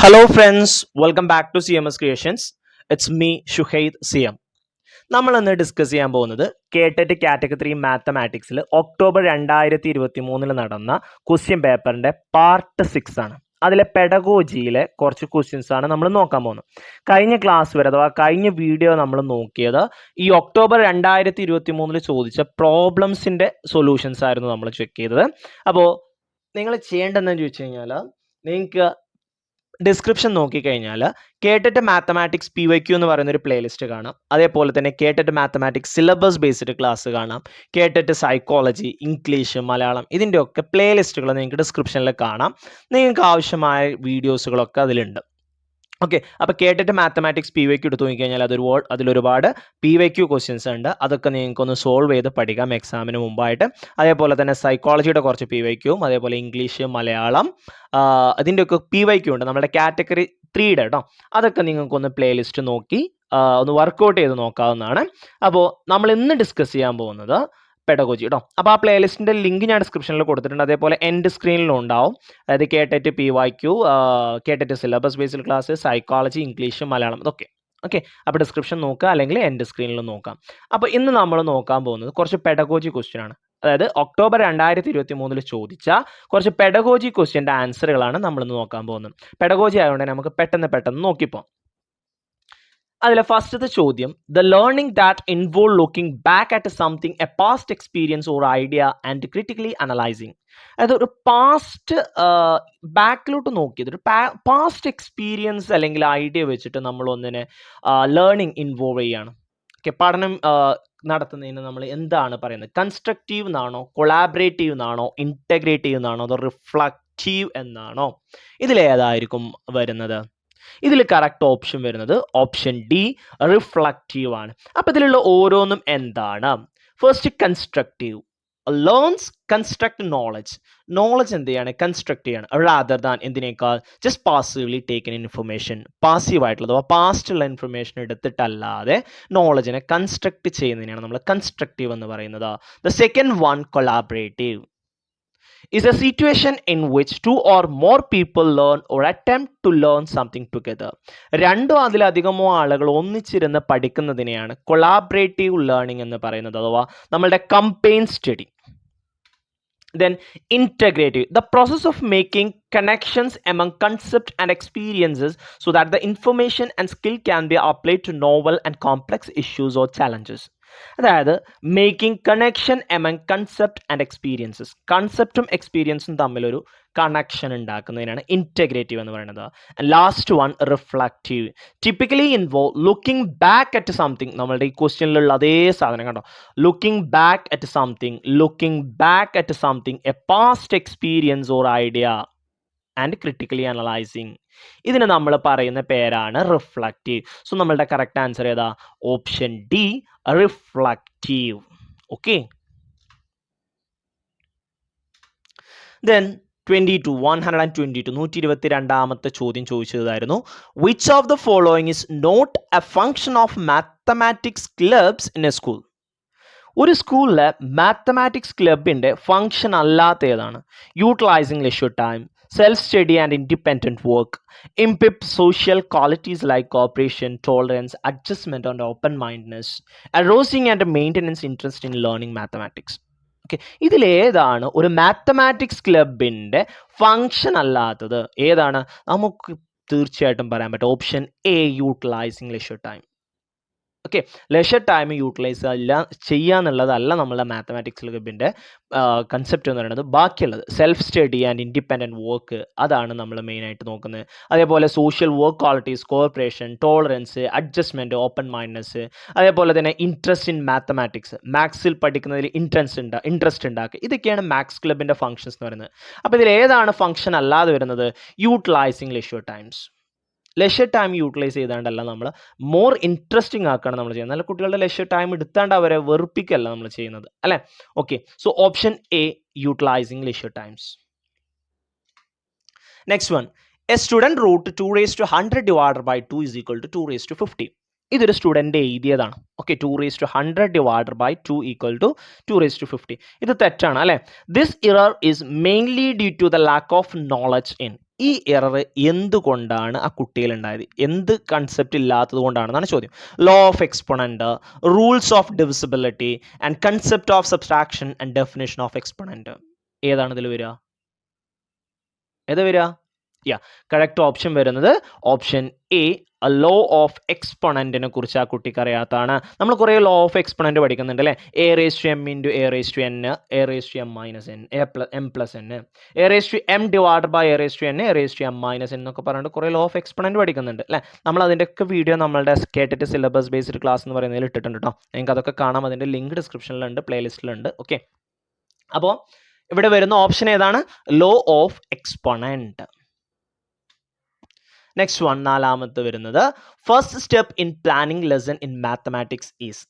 Hello friends, welcome back to CMS Creations. It's me Shuhaid CM. നമ്മൾ ഇന്ന് discuss ചെയ്യാൻ പോകുന്നത് കേട്ടറ്റ് കാറ്റഗറി 3 മാത്തമാറ്റിക്സിൽ ഒക്ടോബർ 2023 നടന്ന ക്വസ്റ്റ്യൻ പേപ്പറിന്റെ പാർട്ട് 6 ആണ്. അതിലെ പെഡഗോജിയിലെ കുറച്ച് ക്വസ്റ്റ്യൻസ് ആണ് നമ്മൾ നോക്കാൻ പോകുന്നത്. കഴിഞ്ഞ ക്ലാസ് വരെ അഥവാ കഴിഞ്ഞ വീഡിയോ നമ്മൾ നോക്കിയത് ഈ ഒക്ടോബർ 2023 ചോദിച്ച പ്രോബ്ലംസിന്റെ സൊല്യൂഷൻസ് ആയിരുന്നു നമ്മൾ ചെക്ക് ചെയ്തത്. അപ്പോൾ നിങ്ങൾ ചെയ്യേണ്ടതെന്ന് ചോദിച്ചു കഴിഞ്ഞാൽ നിങ്ങൾക്ക് ഡിസ്ക്രിപ്ഷൻ നോക്കിക്കഴിഞ്ഞാൽ കേട്ടറ്റ് മാത്തമാറ്റിക്സ് PYQ എന്ന് പറയുന്ന ഒരു പ്ലേലിസ്റ്റ് കാണാം. അതേപോലെ തന്നെ കേട്ടറ്റ് മാത്തമാറ്റിക്സ് സിലബസ് ബേസ്ഡ് ക്ലാസ് കാണാം. കേട്ടറ്റ് സൈക്കോളജി, ഇംഗ്ലീഷ്, മലയാളം ഇതിൻ്റെയൊക്കെ പ്ലേലിസ്റ്റുകൾ നിങ്ങൾക്ക് ഡിസ്ക്രിപ്ഷനിൽ കാണാം. നിങ്ങൾക്ക് ആവശ്യമായ വീഡിയോസുകളൊക്കെ അതിലുണ്ട്. ഓക്കെ, അപ്പോൾ കേട്ടിട്ട് മാത്തമാറ്റിക്സ് PYQ എടുത്ത് നോക്കിക്കഴിഞ്ഞാൽ അതിലൊരുപാട് PYQ ക്വസ്റ്റ്യൻസ് ഉണ്ട്. അതൊക്കെ നിങ്ങൾക്കൊന്ന് സോൾവ് ചെയ്ത് പഠിക്കാം എക്സാമിന് മുമ്പായിട്ട്. അതേപോലെ തന്നെ സൈക്കോളജിയുടെ കുറച്ച് PYQയും അതേപോലെ ഇംഗ്ലീഷ്, മലയാളം അതിൻ്റെയൊക്കെ PYQ ഉണ്ട്. നമ്മുടെ കാറ്റഗറി 3യുടെ കേട്ടോ. അതൊക്കെ നിങ്ങൾക്കൊന്ന് പ്ലേലിസ്റ്റ് നോക്കി ഒന്ന് വർക്കൗട്ട് ചെയ്ത് നോക്കാവുന്നതാണ്. അപ്പോൾ നമ്മൾ ഇന്ന് ഡിസ്കസ് ചെയ്യാൻ പോകുന്നത് പെഡഗോജി കേട്ടോ. അപ്പോൾ ആ പ്ലേലിസ്റ്റിൻ്റെ ലിങ്ക് ഞാൻ ഡിസ്ക്രിപ്ഷനിൽ കൊടുത്തിട്ടുണ്ട്. അതേപോലെ എൻഡ് സ്ക്രീനിലും ഉണ്ടാവും. അതായത് KTET PYQ, KTET syllabus based class, psychology, English, Malayalam ഇതൊക്കെ. ഓക്കെ, അപ്പോൾ ഡിസ്ക്രിപ്ഷൻ നോക്കുക അല്ലെങ്കിൽ എൻഡ് സ്ക്രീനിൽ നോക്കാം. അപ്പോൾ ഇന്ന് നമ്മൾ നോക്കാൻ പോകുന്നത് കുറച്ച് പെഡഗോജി ക്വസ്റ്റ്യൻ ആണ്. അതായത് ഒക്ടോബർ 2023 ചോദിച്ച കുറച്ച് പെഡഗോജി ക്വസ്റ്റ്യൻ്റെ ആൻസറുകളാണ് നമ്മളിന്ന് നോക്കാൻ പോകുന്നത്. പെഡഗോജി ആയതുകൊണ്ട് നമുക്ക് പെട്ടെന്ന് നോക്കിപ്പോം. അതിലെ ഫസ്റ്റത്തെ ചോദ്യം, the learning that involve looking back at something a past experience or idea and critically analysing. അതായത് ഒരു പാസ്റ്റ് ബാക്കിലോട്ട് നോക്കിയത് ഒരു പാസ്റ്റ് എക്സ്പീരിയൻസ് അല്ലെങ്കിൽ ഐഡിയ വെച്ചിട്ട് നമ്മൾ ഒന്നിനെ ലേണിംഗ് ഇൻവോൾവ് ചെയ്യാണ്. ഓക്കെ, പഠനം നടത്തുന്നതിന് നമ്മൾ എന്താണ് പറയുന്നത്? കൺസ്ട്രക്റ്റീവ് എന്നാണോ, കൊളാബറേറ്റീവ് എന്നാണോ, ഇൻറ്റഗ്രേറ്റീവ് എന്നാണോ, അതോ റിഫ്ലക്റ്റീവ് എന്നാണോ? ഇതിലേതായിരിക്കും വരുന്നത്? ഇതിൽ കറക്റ്റ് ഓപ്ഷൻ വരുന്നത് ഓപ്ഷൻ ഡി, റിഫ്ലക്റ്റീവ് ആണ്. അപ്പോൾ ഇതിലുള്ള ഓരോന്നും എന്താണ്? First constructive, learners construct knowledge എന്ത് ചെയ്യാണ്? കൺസ്ട്രക്ട് ചെയ്യാണ്. റാദർ ദാൻ എന്തിനേക്കാൾ ജസ്റ്റ് പാസീവ്ലി ടേക്കൻ ഇൻഫർമേഷൻ, പാസീവായിട്ടുള്ളത് അഥവാ പാസ്റ്റുള്ള ഇൻഫർമേഷൻ എടുത്തിട്ടല്ലാതെ നോളജിനെ കൺസ്ട്രക്ട് ചെയ്യുന്നതിനാണ് നമ്മൾ കൺസ്ട്രക്റ്റീവ് എന്ന് പറയുന്നത്. The second one, collaborative is a situation in which two or more people learn or attempt to learn something together. രണ്ടോ അതിലധികമോ ആളുകൾ ഒന്നിച്ചിരുന്ന് പഠിക്കുന്നതിനെയാണ് കൊളാബറേറ്റീവ് ലേണിംഗ് എന്ന് പറയുന്നത്, അഥവാ നമ്മളുടെ combine study. Then integrative, the process of making connections among concepts and experiences so that the information and skill can be applied to novel and complex issues or challenges. അതായത് making connection among concept and experiences, കൺസെപ്റ്റും എക്സ്പീരിയൻസും തമ്മിലൊരു connection ഉണ്ടാക്കുന്നതിനാണ് integrative എന്ന് പറയുന്നത്. Last one, reflective, typically involve looking back at something. നമ്മളുടെ ഈ ക്വസ്റ്റ്യനിലുള്ള അതേ സാധനം കണ്ടോ, looking back at something a past experience or idea and critically analysing. ഇതിന് നമ്മൾ പറയുന്ന പേരാണ് റിഫ്ലക്റ്റീവ്. സോ നമ്മളുടെ കറക്റ്റ് ആൻസർ ഏതാ? Option D, reflective. Okay, then 122ാമത്തെ ചോദ്യം ചോദിച്ചതായിരുന്നു, which of the following is not A function of mathematics clubs in A school? ഒരു സ്കൂളിലെ മാത്തമാറ്റിക്സ് ക്ലബിൻ്റെ ഫങ്ഷൻ അല്ലാത്ത ഏതാണ്? Utilising leisure time, self-study and independent work, improve social qualities like cooperation, tolerance, adjustment and open-mindedness, arousing and maintenance interest in learning mathematics. Okay, ഇതിലേതാണ് ഒരു mathematics ക്ലബിൻ്റെ function അല്ലാത്തത്? ഏതാണ്? നമുക്ക് തീർച്ചയായിട്ടും പറയാൻ പറ്റും option A, utilising leisure time. Okay, leisure time utilise ചെയ്യാന്നുള്ളതല്ല നമ്മളുടെ മാത്തമാറ്റിക്സ് ക്ലബിൻ്റെ കൺസെപ്റ്റ് എന്ന് പറയുന്നത്. ബാക്കിയുള്ളത് self study and independent work, അതാണ് നമ്മൾ മെയിനായിട്ട് നോക്കുന്നത്. അതേപോലെ social work qualities, corporation, tolerance, adjustment, open mindedness, അതേപോലെ തന്നെ ഇൻട്രസ്റ്റ് ഇൻ മാത്തമാറ്റിക്സ്, മാത്സിൽ പഠിക്കുന്നതിൽ ഇൻട്രസ്റ്റ് ഉണ്ടാക്കുക. ഇതൊക്കെയാണ് മാത്സ് ക്ലബിൻ്റെ ഫങ്ഷൻസ് എന്ന് പറയുന്നത്. അപ്പോൾ ഇതിൽ ഏതാണ് ഫങ്ഷൻ അല്ലാതെ വരുന്നത്? Utilising leisure times. Leisure time utilise ചെയ്താണ്ടല്ല, നമ്മൾ മോർ ഇൻട്രസ്റ്റിംഗ് ആക്കുകയാണ് നമ്മൾ ചെയ്യുന്നത്. നല്ല കുട്ടികളുടെ ലെഷർ ടൈം എടുത്താണ്ട് അവരെ വെറുപ്പിക്കല്ല നമ്മൾ ചെയ്യുന്നത്, അല്ലേ? Okay, so option A, utilising leisure times. Next one, a student root 2 raised to 100 divided by 2 is equal to 2 raised to 50. ഇതൊരു സ്റ്റുഡൻറ്റ് എഴുതിയതാണ്. Okay, 2:100 divided by 2 equal to 2:50. ഇത് തെറ്റാണ് അല്ലേ? This error is mainly due to the lack of knowledge in. ഈ error എന്തുകൊണ്ടാണ് ആ കുട്ടിയിൽ ഉണ്ടായത്? എന്ത് കൺസെപ്റ്റ് ഇല്ലാത്തത് കൊണ്ടാണെന്നാണ് ചോദ്യം. Law of exponent, rules of divisibility and concept of subtraction and definition of exponent. ഏതാണ് ഇതിൽ വരിക? ഏതാ വരിക? കറക്റ്റ് ഓപ്ഷൻ വരുന്നത് ഓപ്ഷൻ എ, ലോ ഓഫ് എക്സ്പൊണന്റിനെ കുറിച്ച് ആ കുട്ടിക്ക് അറിയാത്തതാണ്. നമ്മൾ കുറേ ലോ ഓഫ് എക്സ്പൊണന്റ് പഠിക്കുന്നുണ്ട് അല്ലേ? A raise to M into A raise to N, A raise to M minus N, M plus N, A raise to M divide by A raise to N, A raise to M minus N എന്നൊക്കെ പറഞ്ഞിട്ട് കുറേ law of exponent പഠിക്കുന്നുണ്ട് അല്ലേ? നമ്മൾ അതിൻ്റെയൊക്കെ video നമ്മളുടെ കേട്ടിട്ട് syllabus based class എന്ന് പറയുന്നതിൽ ഇട്ടിട്ടുണ്ട് കേട്ടോ. നിങ്ങൾക്ക് അതൊക്കെ കാണാം. അതിൻ്റെ ലിങ്ക് ഡിസ്ക്രിപ്ഷനിലുണ്ട്, പ്ലേലിസ്റ്റിലുണ്ട്. ഓക്കെ, അപ്പോൾ ഇവിടെ വരുന്ന ഓപ്ഷൻ ഏതാണ്? Law of exponent. Next one, നാലാമത്തെ വരുന്നത് first step in planning lesson in mathematics is.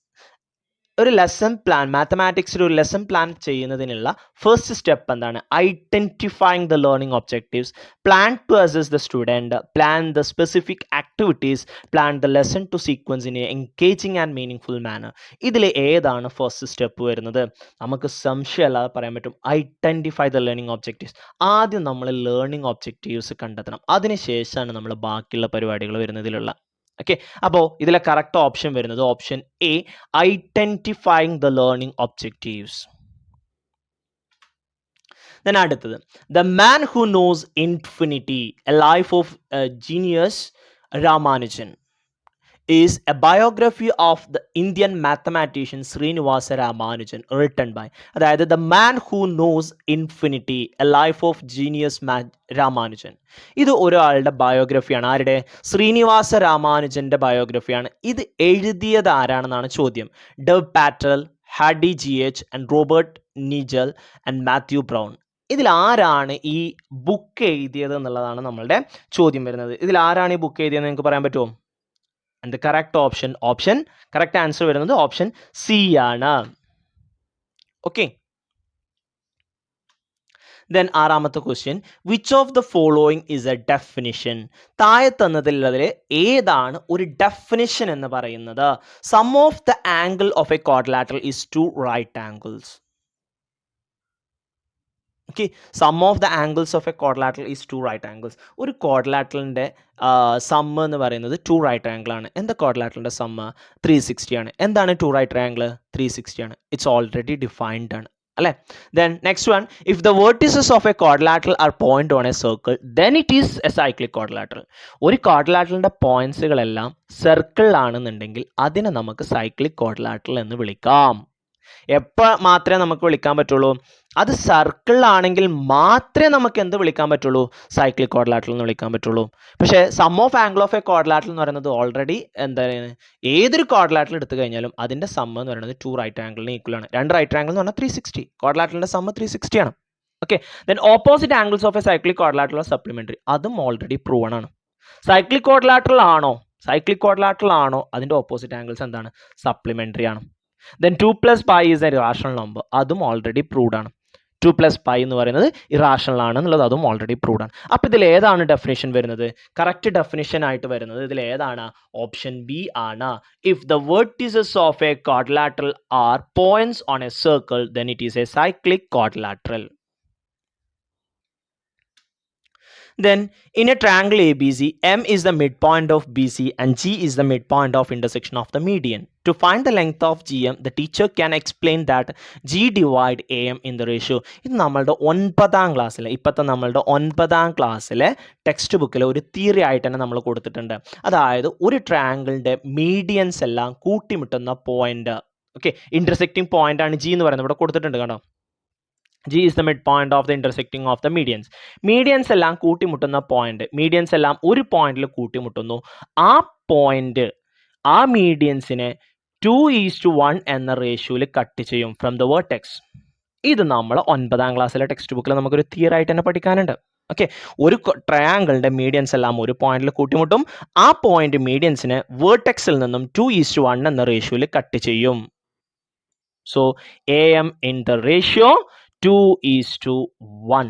ഒരു ലെസൺ പ്ലാൻ, മാത്തമാറ്റിക്സിൽ ഒരു ലെസൺ പ്ലാൻ ചെയ്യുന്നതിനുള്ള ഫസ്റ്റ് സ്റ്റെപ്പ് എന്താണ്? Identifying the learning objectives, plan to assess the student, plan the specific activities, plan the lesson to sequence in a engaging and meaning manner. ഇതിൽ ഏതാണ് first step വരുന്നത്? നമുക്ക് സംശയമല്ലാതെ പറയാൻ പറ്റും, ഐഡൻറ്റിഫൈ ദ ലേണിംഗ് ഒബ്ജക്റ്റീവ്സ്. ആദ്യം നമ്മൾ learning objectives കണ്ടെത്തണം, അതിനുശേഷമാണ് നമ്മൾ ബാക്കിയുള്ള പരിപാടികൾ വരുന്നതിലുള്ള. ഓക്കെ, അപ്പോൾ ഇതിലെ കറക്റ്റ് ഓപ്ഷൻ വരുന്നത് option A, identifying the learning objectives. then അടുത്തത്, the man who knows infinity, A life of genius Ramanujan is a biography of the Indian mathematician Srinivasa Ramanujan written by, അതായത് the man who knows infinity, a life of genius Ramanujan. ഇത് ഒരാളുടെ ബയോഗ്രഫിയാണ്. ആരുടെ? ശ്രീനിവാസ രാമാനുജന്റെ ബയോഗ്രഫിയാണ്. ഇത് എഴുതിയത് ആരാണെന്നാണ് ചോദ്യം. ഡവ് Patel, Hardy GH and Robert Nigel and Matthew Brown. ഇതിൽ ആരാണ് ഈ ബുക്ക് എഴുതിയത് എന്നുള്ളതാണ് നമ്മളുടെ ചോദ്യം വരുന്നത്. ഇതിൽ ആരാണ് ഈ ബുക്ക് എഴുതിയതെന്ന് നിങ്ങൾക്ക് പറയാൻ പറ്റുമോ? And the correct correct answer വരുന്നത് ഓപ്ഷൻ സി ആണ്. ഓക്കെ, then ആറാമത്തെ question, which of the following is a definition. താഴെ തന്നതിൽ ഏതാണ് ഒരു ഡെഫിനിഷൻ എന്ന് പറയുന്നത്? Sum of the angle of a quadrilateral is 2 right angles. Okay, sum of the angles of a quadrilateral is 2 right angles. ഒരു ക്വാഡ്രിലാറ്ററലിൻ്റെ sum എന്ന് പറയുന്നത് 2 റൈറ്റ് ആംഗിൾ ആണ്. എന്താ ക്വാഡ്രിലാറ്ററലിൻ്റെ സമ്മ്? 360 ആണ്. എന്താണ് 2 റൈറ്റ് ട്രയാംഗിൾ? 360 ആണ്. ഇറ്റ്സ് ഓൾറെഡി ഡിഫൈൻഡ് ആണ് അല്ലേ? Then next one, if the vertices of a quadrilateral are point on a circle then it is a cyclic quadrilateral. ഒരു ക്വാഡ്രിലാറ്ററലിൻ്റെ പോയിന്റ്സുകളെല്ലാം സർക്കിളിലാണെന്നുണ്ടെങ്കിൽ അതിനെ നമുക്ക് സൈക്ലിക് ക്വാഡ്രിലാറ്ററൽ എന്ന് വിളിക്കാം. എപ്പോൾ മാത്രമേ നമുക്ക് വിളിക്കാൻ പറ്റുള്ളൂ? അത് സർക്കിളിലാണെങ്കിൽ മാത്രമേ നമുക്ക് എന്ത് വിളിക്കാൻ പറ്റുള്ളൂ? സൈക്ലിക് ക്വാഡ്രിലാറ്ററൽ എന്ന് വിളിക്കാൻ പറ്റുള്ളൂ. പക്ഷേ sum of angle of a quadrilateral എന്ന് പറയുന്നത് ഓൾറെഡി എന്താണ്, ഏതൊരു ക്വാഡ്രിലാറ്ററൽ എടുത്തു കഴിഞ്ഞാലും അതിൻ്റെ സമ്മ് എന്ന് പറയുന്നത് 2 റൈറ്റ് ആംഗിളിന് ഈക്വൽ ആണ്. 2 റൈറ്റ് ആംഗിൾ എന്ന് പറഞ്ഞാൽ 360. ക്വാഡ്രിലാറ്ററലിൻ്റെ സമ്മ് 360 ആണ്. Okay, then opposite angles of a cyclic quadrilateral supplementary, അതും ഓൾറെഡി പ്രൂവൺ ആണ്. സൈക്ലിക് ക്വാഡ്രിലാറ്ററൽ ആണോ അതിൻ്റെ ഓപ്പോസിറ്റ് ആംഗിൾസ് എന്താണ്? സപ്ലിമെന്ററി ആണ്. Then 2 + π is an irrational number, അതും ഓൾറെഡി പ്രൂവ്ഡ് ആണ്. 2 + π എന്ന് പറയുന്നത് ഇറാഷണൽ ആണ് എന്നുള്ളത് അതും ഓൾറെഡി പ്രൂവ്ഡ് ആണ്. അപ്പോൾ ഇതിൽ ഏതാണ് ഡെഫിനിഷൻ വരുന്നത്? കറക്റ്റ് ഡെഫിനിഷൻ ആയിട്ട് വരുന്നത് ഇതിൽ ഏതാണ്? ഓപ്ഷൻ ബി ആണ്. If the vertices of a quadrilateral are points on a circle then it is a cyclic quadrilateral. Then in a triangle ABC, M is the midpoint of BC and G is the midpoint of intersection of the median. To find the length of GM, the teacher can explain that G divide AM in the ratio. ഇത് നമ്മളുടെ 9ാം ക്ലാസ്സിലെ നമ്മളുടെ 9ാം ക്ലാസ്സിലെ text ബുക്കിൽ ഒരു theory ആയിട്ട് തന്നെ നമ്മൾ കൊടുത്തിട്ടുണ്ട്. അതായത് ഒരു ട്രയാങ്കിളിൻ്റെ മീഡിയൻസ് എല്ലാം കൂട്ടിമുട്ടുന്ന പോയിന്റ്, ഓക്കെ, ഇന്റർസെക്റ്റിംഗ് പോയിന്റ് ആണ് G എന്ന് പറയുന്നത്. ഇവിടെ കൊടുത്തിട്ടുണ്ട് കേട്ടോ. G is the midpoint of the intersecting of the medians. Medians എല്ലാം കൂട്ടിമുട്ടുന്ന പോയിന്റ്, മീഡിയൻസ് എല്ലാം ഒരു പോയിന്റിൽ കൂട്ടിമുട്ടുന്നു. ആ പോയിന്റ്, ആ മീഡിയൻസിനെ 2:1 എന്ന റേഷ്യോയിൽ കട്ട് ചെയ്യും ഫ്രം ദ വേർട്ടെക്സ്. ഇത് നമ്മൾ 9ാം ക്ലാസ്സിലെ ടെക്സ്റ്റ് ബുക്കിൽ നമുക്കൊരു തിയറി ആയിട്ട് തന്നെ പഠിക്കാനുണ്ട്. ഓക്കെ, ഒരു ട്രയാങ്കിളിന്റെ മീഡിയൻസ് എല്ലാം ഒരു പോയിന്റിൽ കൂട്ടിമുട്ടും. ആ പോയിന്റ് മീഡിയൻസിനെ വേർട്ടെക്സിൽ നിന്നും 2:1 എന്ന റേഷ്യോയിൽ കട്ട് ചെയ്യും. So AM in the ratio 2:1.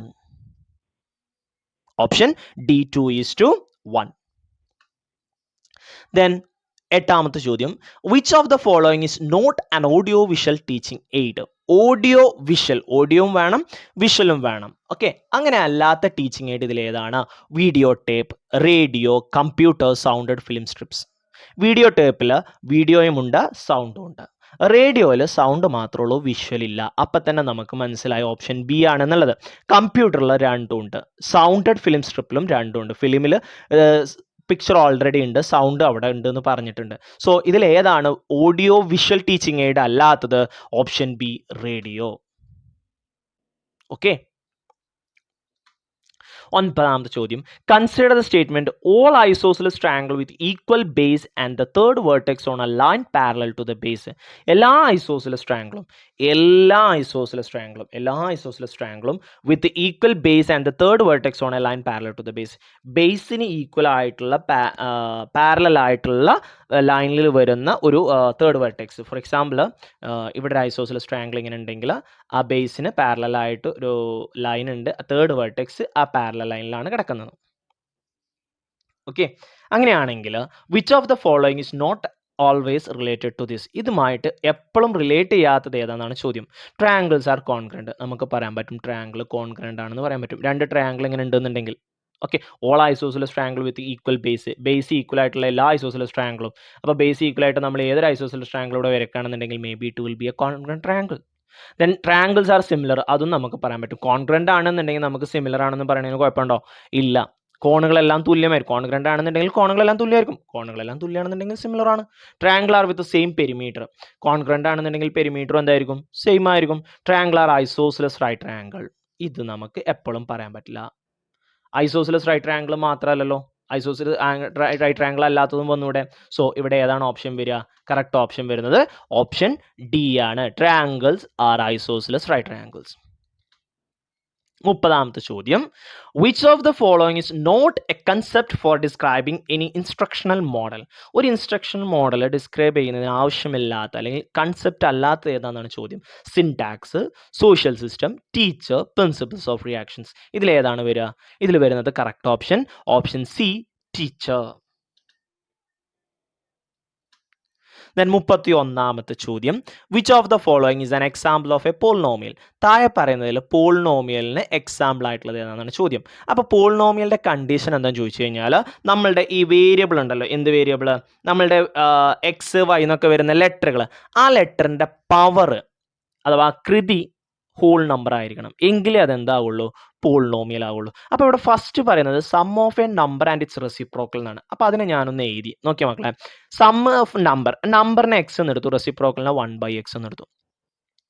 Option D, 2:1. Then എട്ടാമത്തെ ചോദ്യം, which of the following is not an audio visual teaching aid? Audio visual, ഓഡിയോയും വേണം വിഷ്വലും വേണം. ഓക്കെ, അങ്ങനെ അല്ലാത്ത ടീച്ചിങ് എയ്ഡ് ഇതിൽ ഏതാണ്? Video tape, radio, computer, sounded film strips. Video ടേപ്പിൽ വീഡിയോയും ഉണ്ട്, സൗണ്ടും ഉണ്ട്. റേഡിയോയിൽ സൗണ്ട് മാത്രമേ ഉള്ളൂ, വിഷ്വൽ ഇല്ല. അപ്പം തന്നെ നമുക്ക് മനസ്സിലായ ഓപ്ഷൻ ബി ആണെന്നുള്ളത്. കമ്പ്യൂട്ടറിൽ രണ്ടും ഉണ്ട്, സൗണ്ടഡ് ഫിലിം സ്ട്രിപ്പിലും രണ്ടും ഉണ്ട്. ഫിലിമിൽ പിക്ചർ ഓൾറെഡി ഉണ്ട്, സൗണ്ട് അവിടെ ഉണ്ട് എന്ന് പറഞ്ഞിട്ടുണ്ട്. സോ ഇതിൽ ഏതാണ് ഓഡിയോ വിഷ്വൽ ടീച്ചിങ് എയ്ഡ് അല്ലാത്തത്? Option B, radio. ഓക്കെ, ഒൻപതാമത്തെ ചോദ്യം, consider the statement all isosceles triangle with equal base and the third vertex on a line parallel to the base. എല്ലാ ഐസോസിലസ് ട്രയാങ്കിളും with equal base and the third vertex on a line parallel to the base. ബേസിന് equal ആയിട്ടുള്ള parallel ആയിട്ടുള്ള ലൈനിൽ വരുന്ന ഒരു third vertex. For example, ഇവിടെ ഒരു ഐസോസിലസ് ട്രയാങ്കിൾ ഇങ്ങനെ ഉണ്ടെങ്കിൽ ആ ബേസിന് പാരലലായിട്ട് ഒരു ലൈൻ ഉണ്ട്, തേർഡ് വെർട്ടെക്സ് ആ പാരലൽ ലൈനിലാണ് കിടക്കുന്നത്. ഓക്കെ, അങ്ങനെയാണെങ്കിൽ which of the following is not always related to this? ഇതുമായിട്ട് എപ്പോഴും റിലേറ്റ് ചെയ്യാത്തത് ഏതാണെന്നാണ് ചോദ്യം. ട്രയാങ്കിൾസ് ആർ കോൺഗ്രന്റ്, നമുക്ക് പറയാൻ പറ്റും ട്രയാങ്കിൾ കോൺഗ്രന്റ് ആണെന്ന് പറയാൻ പറ്റും. രണ്ട് ട്രയാങ്കിൾ ഇങ്ങനെ ഉണ്ടെന്നുണ്ടെങ്കിൽ, okay, all isosceles triangle with equal base equal ആയിട്ടുള്ള എല്ലാ ഐസോസിലസ് ട്രയാങ്കിളും. അപ്പോൾ ബേസ് ഈക്വൽ ആയിട്ട് നമ്മൾ ഏതൊരു ഐസോസിലസ് ട്രയാങ്കിളൂടെ വരയ്ക്കുകയാണെന്നുണ്ടെങ്കിൽ may be it will be a congruent triangle. Then triangles are similar, അതും നമുക്ക് പറയാൻ പറ്റും. കോൺഗ്രന്റ് ആണെന്നുണ്ടെങ്കിൽ നമുക്ക് സിമിലർ ആണെന്ന് പറയുന്നതിന് കുഴപ്പമുണ്ടോ? ഇല്ല. കോണുകളെല്ലാം തുല്യമായിരിക്കും. കോൺഗ്രന്റ് ആണെന്നുണ്ടെങ്കിൽ കോണുകളെല്ലാം തുല്യമായിരിക്കും, കോണുകളെല്ലാം തുല്യമാണെന്നുണ്ടെങ്കിൽ സിമിലർ ആണ്. Triangle are with same perimeter. Congruent ആണെന്നുണ്ടെങ്കിൽ പെരിമീറ്റർ എന്തായിരിക്കും? സെയിം ആയിരിക്കും. Triangle are isosceles right triangle. ഇത് നമുക്ക് എപ്പോഴും പറയാൻ പറ്റില്ല. ഐസോസിലസ് റൈറ്റ് ട്രയാങ്കിൾ മാത്രമല്ലല്ലോ, ഐസോസിലസ് റൈറ്റ് ട്രയാങ്കിൾ അല്ലാത്തതും വന്നൂടെ. സോ ഇവിടെ ഏതാണ് ഓപ്ഷൻ വരിക? കറക്റ്റ് ഓപ്ഷൻ വരുന്നത് ഓപ്ഷൻ ഡി ആണ്. Triangles are isosceles right triangles. 30ാമത്തെ ചോദ്യം, which of the following is not a concept for describing any instructional model? ഒരു ഇൻസ്ട്രക്ഷണൽ മോഡൽ ഡിസ്ക്രൈബ് ചെയ്യുന്നതിന് ആവശ്യമില്ലാത്ത അല്ലെങ്കിൽ കൺസെപ്റ്റ് അല്ലാത്തത് ഏതാണെന്നാണ് ചോദ്യം. Syntax, social system, teacher, principles of reactions. ഇതിലേതാണ് വരിക? ഇതിൽ വരുന്നത് correct option C, teacher. Then 31ാമത്തെ ചോദ്യം, which of the following is an example of a polynomial? താഴെ പറയുന്നതിൽ പോളിനോമിയലിന് എക്സാമ്പിൾ ആയിട്ടുള്ളത് ഏതാണെന്നാണ് ചോദ്യം. അപ്പോൾ പോളിനോമിയലിൻ്റെ കണ്ടീഷൻ എന്താണെന്ന് ചോദിച്ചു കഴിഞ്ഞാൽ, നമ്മളുടെ ഈ വേരിയബിൾ ഉണ്ടല്ലോ, എന്ത് വേരിയബിൾ? നമ്മളുടെ എക്സ് വൈ എന്നൊക്കെ വരുന്ന ലെറ്ററുകൾ, ആ ലെറ്ററിൻ്റെ പവർ അഥവാ കൃതി ഹോൾ നമ്പർ ആയിരിക്കണം, എങ്കിലേ അതെന്താവുള്ളൂ? പോളിനോമിയൽ ആവുള്ളൂ. അപ്പോൾ ഇവിടെ ഫസ്റ്റ് പറയുന്നത് sum of a number and its reciprocal എന്നാണ്. അപ്പോൾ അതിനെ ഞാനൊന്ന് എഴുതി നോക്കിയാൽ മക്കളെ. സം ഓഫ് നമ്പറിനെ എക്സ് എന്ന് എടുത്തു, റെസിപ്രോക്കലിനെ 1/x എന്ന് എടുത്തു.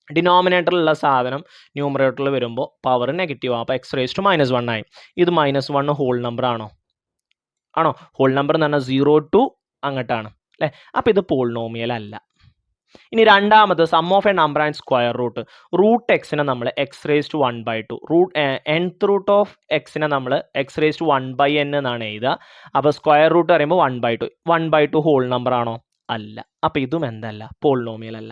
ഡിനോമിനേറ്ററിലുള്ള സാധനം ന്യൂമറേറ്ററിൽ വരുമ്പോൾ പവർ നെഗറ്റീവ് ആവും, അപ്പോൾ x⁻⁻1 ആയി. ഇത് -1 ഹോൾ നമ്പർ ആണോ? ഹോൾ നമ്പർ എന്ന് പറഞ്ഞാൽ 0 to അങ്ങോട്ടാണ് അല്ലേ. അപ്പോൾ ഇത് പോളിനോമിയൽ അല്ല. ഇനി രണ്ടാമത് sum of a number and square root എക്സിനെ നമ്മൾ x⁻², nth റൂട്ട് ഓഫ് എക്സിനെ നമ്മൾ x⁻1/n എന്നാണ് എഴുതുക. അപ്പോൾ സ്ക്വയർ റൂട്ട് പറയുമ്പോൾ 1/2 ഹോൾ നമ്പർ ആണോ? അല്ല. അപ്പോൾ ഇതും എന്തല്ല? പോളിനോമിയൽ അല്ല.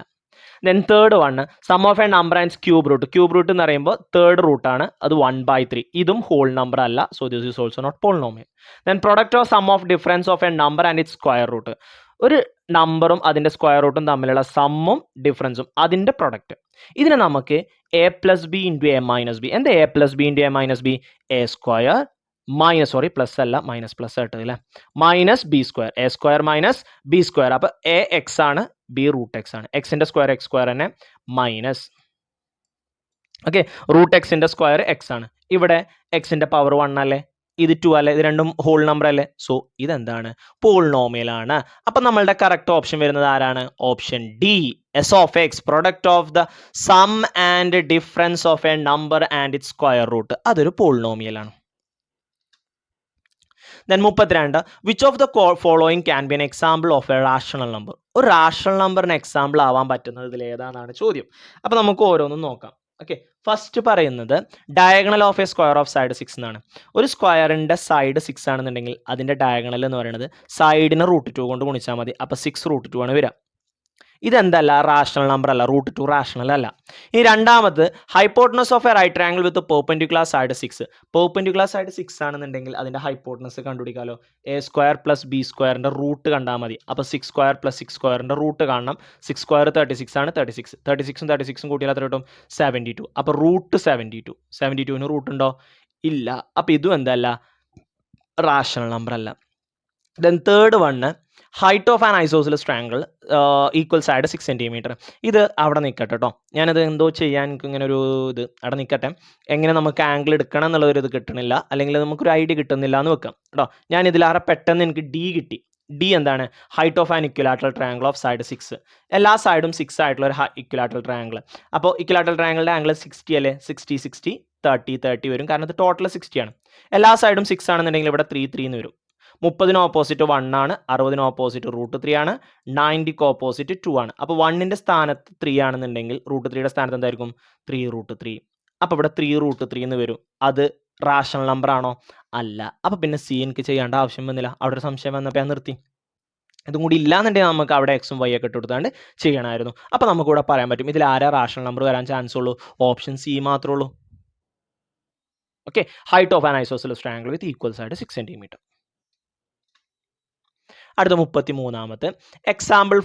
Then third one sum of a number and cube root എന്ന് പറയുമ്പോൾ തേർഡ് റൂട്ടാണ്, അത് 1/3. ഇതും ഹോൾ നമ്പർ അല്ല. So this is also not polynomial. Then product of sum of difference of a number and its square root, ഒരു നമ്പറും അതിൻ്റെ square റൂട്ടും തമ്മിലുള്ള സമ്മും ഡിഫറൻസും അതിൻ്റെ പ്രൊഡക്റ്റ്. ഇതിനെ നമുക്ക് a+b × a-b. എന്താ a+b × a-b? a² പ്ലസ് അല്ല പ്ലസ് ആയിട്ട് അല്ലേ, -b², a² - b². അപ്പോൾ a x ആണ്, b √x ആണ്. എക്സിൻ്റെ സ്ക്വയർ x² തന്നെ minus, okay, √x square x ആണ്. ഇവിടെ എക്സിൻ്റെ പവർ 1 അല്ലേ, ഇത് 2 അല്ലേ, ഇത് രണ്ടും ഹോൾ നമ്പർ അല്ലേ. സോ ഇതെന്താണ്? പോളിനോമിയൽ ആണ്. അപ്പം നമ്മളുടെ കറക്റ്റ് ഓപ്ഷൻ വരുന്നത് ആരാണ്? Option D, S of X, product of the sum and difference of a number and its square root, അതൊരു പോളിനോമിയൽ ആണ്. Then 32, which of the following can be an example of a rational number? ഒരു റാഷണൽ നമ്പറിന് example ആവാൻ പറ്റുന്നത് ഇതിൽ ഏതാണെന്നാണ് ചോദ്യം. അപ്പോൾ നമുക്ക് ഓരോന്നും നോക്കാം. ഓക്കെ, ഫസ്റ്റ് പറയുന്നത് diagonal of A square of side 6 എന്നാണ്. ഒരു സ്ക്വയറിൻ്റെ സൈഡ് 6 ആണെന്നുണ്ടെങ്കിൽ അതിൻ്റെ ഡയഗണൽ എന്ന് പറയുന്നത് സൈഡിനെ √2 കൊണ്ട് ഗുണിച്ചാൽ മതി. അപ്പോൾ 6 √2 ആണ് വരിക. ഇതെന്തല്ല, റാഷണൽ നമ്പർ അല്ല, √2 റാഷണൽ അല്ല. ഈ രണ്ടാമത് hypotenuse of a right triangle with perpendicular side 6. Perpendicular side 6 ആണെന്നുണ്ടെങ്കിൽ അതിന്റെ ഹൈപ്പോട്ടനസ് കണ്ടുപിടിക്കാമല്ലോ. a² + b² റൂട്ട് കണ്ടാൽ മതി. അപ്പോൾ 6² + 6² റൂട്ട് കാണണം. 6² 36 ആണ്. 36ഉം 36ഉം കൂട്ടിയാൽ എത്ര കിട്ടും? 72. അപ്പോൾ √72. 72ന് റൂട്ട് ഉണ്ടോ? ഇല്ല. അപ്പോൾ ഇതും എന്തല്ല, റാഷണൽ നമ്പർ അല്ല. Then third one, height of an isosceles triangle equal side 6 centimetre. ഇത് അവിടെ നിൽക്കട്ടെ കേട്ടോ. ഞാനത് എന്തോ ചെയ്യാൻ എനിക്ക് ഇങ്ങനെ ഒരു ഇത് അവിടെ നിൽക്കട്ടെ. എങ്ങനെ നമുക്ക് ആംഗിൾ എടുക്കണം എന്നുള്ളൊരു ഇത് കിട്ടണില്ല, അല്ലെങ്കിൽ നമുക്കൊരു ഐഡിയ കിട്ടുന്നില്ല എന്ന് വെക്കാം കേട്ടോ. ഞാൻ ഇതിലാറെ പെട്ടെന്ന് എനിക്ക് ഡി കിട്ടി. ഡി എന്താണ്? Height of an equilateral triangle of side 6. എല്ലാ സൈഡും 6 ആയിട്ടുള്ള ഒരു ഇക്വലാറ്ററൽ ട്രയാങ്കിൾ. അപ്പോൾ ഇക്വലാറ്ററൽ ട്രയാങ്കിളിൻ്റെ ആംഗിൾ 60 അല്ലേ? 60 60 30 30 വരും. കാരണം ഇത് ടോട്ടൽ 60 ആണ്. എല്ലാ സൈഡും 6 ആണെന്നുണ്ടെങ്കിൽ ഇവിടെ 3 3 എന്ന് വരും. 30ന് ഓപ്പോസിറ്റ് 1 ആണ്, 60ന് ഓപ്പോസിറ്റ് √3 ആണ്, 90ക്ക് ഓപ്പോസിറ്റ് 2 ആണ്. അപ്പോൾ 1ന്റെ സ്ഥാനത്ത് 3 ആണെന്നുണ്ടെങ്കിൽ √3യുടെ സ്ഥാനത്ത് എന്തായിരിക്കും? 3√3. അപ്പോൾ ഇവിടെ 3√3 എന്ന് വരും. അത് റാഷണൽ നമ്പർ ആണോ? അല്ല. അപ്പോൾ പിന്നെ സി എനിക്ക് ചെയ്യേണ്ട ആവശ്യം വന്നില്ല. അവിടെ ഒരു സംശയം വന്നപ്പോൾ ഞാൻ നിർത്തി. ഇതും കൂടി ഇല്ലാന്നുണ്ടെങ്കിൽ നമുക്ക് അവിടെ എക്സും വൈ ഒക്കെ ഇട്ടുകൊടുത്താണ്ട് ചെയ്യണമായിരുന്നു. അപ്പോൾ നമുക്ക് ഇവിടെ പറയാൻ പറ്റും ഇതിൽ ആരാ റാഷണൽ നമ്പർ വരാൻ ചാൻസ് ഉള്ളൂ? ഓപ്ഷൻ സി മാത്രമേ ഉള്ളൂ. Okay, height of an isosceles triangle with equal side 6 centimetre. അടുത്ത 33ാമത്തെ example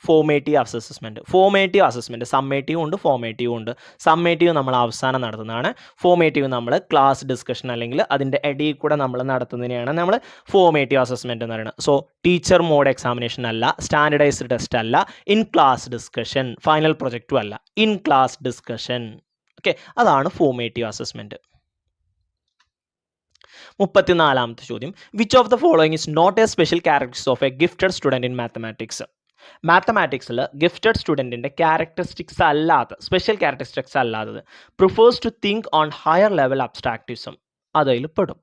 formative assessment. Formative assessment summative ഉണ്ട്, ഫോർമേറ്റീവ് ഉണ്ട്. സമ്മേറ്റീവ് നമ്മൾ അവസാനം നടത്തുന്നതാണ്. ഫോർമേറ്റീവ് നമ്മൾ ക്ലാസ് ഡിസ്കഷൻ അല്ലെങ്കിൽ അതിൻ്റെ ഇടയിൽ കൂടെ നമ്മൾ നടത്തുന്നതിനെയാണ് നമ്മൾ ഫോർമേറ്റീവ് അസസ്മെൻറ്റ് എന്ന് പറയുന്നത്. സോ ടീച്ചർ മോഡ് എക്സാമിനേഷൻ അല്ല, സ്റ്റാൻഡർഡൈസ്ഡ് ടെസ്റ്റ് അല്ല, ഇൻ ക്ലാസ് ഡിസ്കഷൻ, ഫൈനൽ പ്രൊജക്റ്റും അല്ല, ഇൻ ക്ലാസ് ഡിസ്കഷൻ. ഓക്കെ, അതാണ് ഫോർമേറ്റീവ് അസസ്മെൻറ്റ്. 34ാമത്തെ ചോദ്യം, which of the following is not a special characteristics of a gifted student in mathematics? മാത്തമാറ്റിക്സിൽ gifted സ്റ്റുഡൻറ്റിൻ്റെ characteristics അല്ലാത്ത, സ്പെഷ്യൽ ക്യാരക്ടറിസ്റ്റിക്സ് അല്ലാത്തത്, prefers to think on higher level abstractism, അതിൽ പെടും.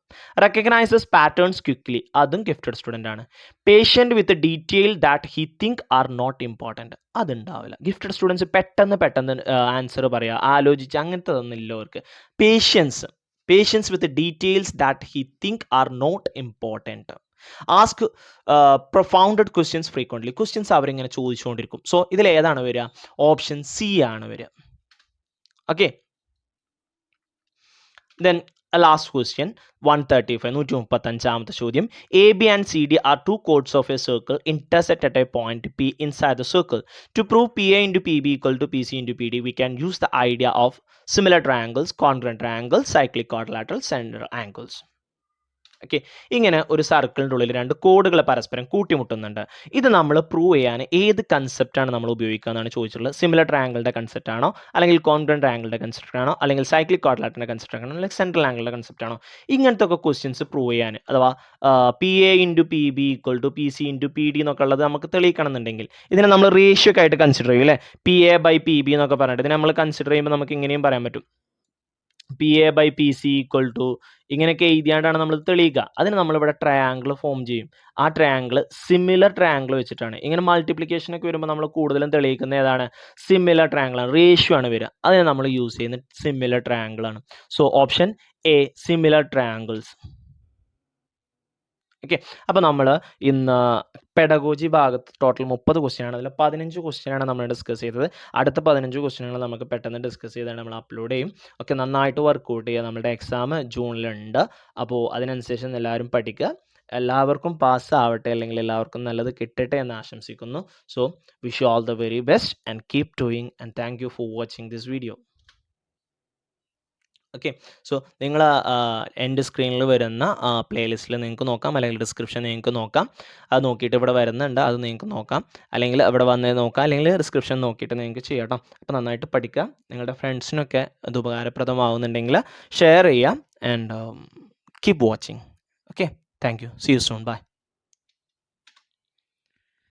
Recognises patterns quickly, അതും gifted student ആണ്. Patient with detail that he think are not important, അതുണ്ടാവില്ല. Gifted students പെട്ടെന്ന് ആൻസർ പറയുക, ആലോചിച്ച് അങ്ങനത്തെ ഒന്നുമില്ല അവർക്ക്. Patience with details that he think are not important. Ask profounded questions frequently, questions അവരിങ്ങനെ ചോദിച്ചുകൊണ്ടിരിക്കും. സോ ഇതിൽ ഏതാണ് വരിക? ഓപ്ഷൻ സി ആണ് വരിക. ഓക്കെ, ദെൻ ലാസ്റ്റ് ക്വസ്റ്റ്യൻ 135ാമത്തെ ചോദ്യം, A B and C D are two chords of a circle intersect at a point P inside the circle. To prove P A into P B equal to P C into P D we can use the idea of similar triangles, congruent triangles, cyclic quadrilateral central angles. Okay, ഇങ്ങനെ ഒരു സർക്കിളിൻ്റെ ഉള്ളിൽ രണ്ട് കോഡുകൾ പരസ്പരം കൂട്ടിമുട്ടുന്നുണ്ട്. ഇത് നമ്മൾ prove ചെയ്യാൻ ഏത് കൺസെപ്റ്റാണ് നമ്മൾ ഉപയോഗിക്കുക എന്നാണ് ചോദിച്ചിട്ടുള്ളത്. സിമിലർ ട്രയാങ്കിളിൻ്റെ കൺസെപ്റ്റ് ആണോ, അല്ലെങ്കിൽ കോൺഗ്രന്റ് ട്രയാങ്കിളിൻ്റെ കൺസെപ്റ്റ് ആണോ, അല്ലെങ്കിൽ സൈക്ലിക് ക്വാഡ്രിലാറ്ററിൻ്റെ കൺസെപ്റ്റ് ആണോ, അല്ലെങ്കിൽ സെൻട്രൽ ആംഗിളിൻ്റെ കൺസെപ്റ്റ് ആണോ? ഇങ്ങനത്തെ ഒക്കെ ക്വസ്റ്റ്യൻസ് പ്രൂവ് ചെയ്യാൻ, അഥവാ P A into P B equal to P C into P D എന്നൊക്കെ ഉള്ളത് നമുക്ക് തെളിയിക്കണം എന്നുണ്ടെങ്കിൽ ഇതിനെ നമ്മൾ റേഷ്യോ ഒക്കെ ആയിട്ട് കൺസിഡർ ചെയ്യും അല്ലേ? P A by P B എന്നൊക്കെ പറഞ്ഞിട്ട് ഇതിനെ നമ്മൾ കൺസിഡർ ചെയ്യുമ്പോൾ നമുക്ക് ഇങ്ങനെയും പറയാൻ പറ്റും, P A by P C equal to, ഇങ്ങനെയൊക്കെ എഴുതിയാണ്ടാണ് നമ്മൾ തെളിയിക്കുക. അതിന് നമ്മളിവിടെ ട്രയാങ്കിൾ ഫോം ചെയ്യും. ആ ട്രയാങ്കിൾ സിമിലർ ട്രയാങ്കിൾ വെച്ചിട്ടാണ്. ഇങ്ങനെ മൾട്ടിപ്ലിക്കേഷൻ ഒക്കെ വരുമ്പോൾ നമ്മൾ കൂടുതലും തെളിയിക്കുന്ന ഏതാണ്? സിമിലർ ട്രയാങ്കിൾ ആണ്, റേഷ്യോ ആണ് വരിക. അതിന് നമ്മൾ യൂസ് ചെയ്യുന്ന സിമിലർ ട്രയാങ്കിൾ ആണ്. So option A, similar triangles. Okay, അപ്പോൾ നമ്മൾ ഇന്ന് പെഡഗോജി ഭാഗത്ത് ടോട്ടൽ 30 ക്വസ്റ്റ്യൻ ആണ്. അതിൽ 15 ക്വസ്റ്റ്യൻ ആണ് നമ്മൾ ഡിസ്കസ് ചെയ്തത്. അടുത്ത 15 ക്വസ്റ്റ്യനുകൾ നമുക്ക് പെട്ടെന്ന് ഡിസ്കസ് ചെയ്താണ് നമ്മൾ അപ്ലോഡ് ചെയ്യും. ഓക്കെ, നന്നായിട്ട് വർക്കൗട്ട് ചെയ്യുക. നമ്മുടെ എക്സാം ജൂണിലുണ്ട്. അപ്പോൾ അതിനനുസരിച്ച് എല്ലാവരും പഠിക്കുക. എല്ലാവർക്കും പാസ് ആവട്ടെ, അല്ലെങ്കിൽ എല്ലാവർക്കും നല്ലത് കിട്ടട്ടെ എന്ന് ആശംസിക്കുന്നു. So wish you all the very best and keep doing and thank you for watching this video. Okay, so നിങ്ങൾ എൻ്റെ സ്ക്രീനിൽ വരുന്ന പ്ലേലിസ്റ്റിൽ നിങ്ങൾക്ക് നോക്കാം, അല്ലെങ്കിൽ ഡിസ്ക്രിപ്ഷൻ നിങ്ങൾക്ക് നോക്കാം. അത് നോക്കിയിട്ട് ഇവിടെ വരുന്നുണ്ട്, അത് നിങ്ങൾക്ക് നോക്കാം, അല്ലെങ്കിൽ ഇവിടെ വന്ന് നോക്കാം, അല്ലെങ്കിൽ ഡിസ്ക്രിപ്ഷൻ നോക്കിയിട്ട് നിങ്ങൾക്ക് ചെയ്യാം കേട്ടോ. അപ്പോൾ നന്നായിട്ട് പഠിക്കുക. നിങ്ങളുടെ ഫ്രണ്ട്സിനൊക്കെ ഇത് ഉപകാരപ്രദമാവുന്നുണ്ടെങ്കിൽ ഷെയർ ചെയ്യാം. And keep watching. Okay, thank you. See you soon. By.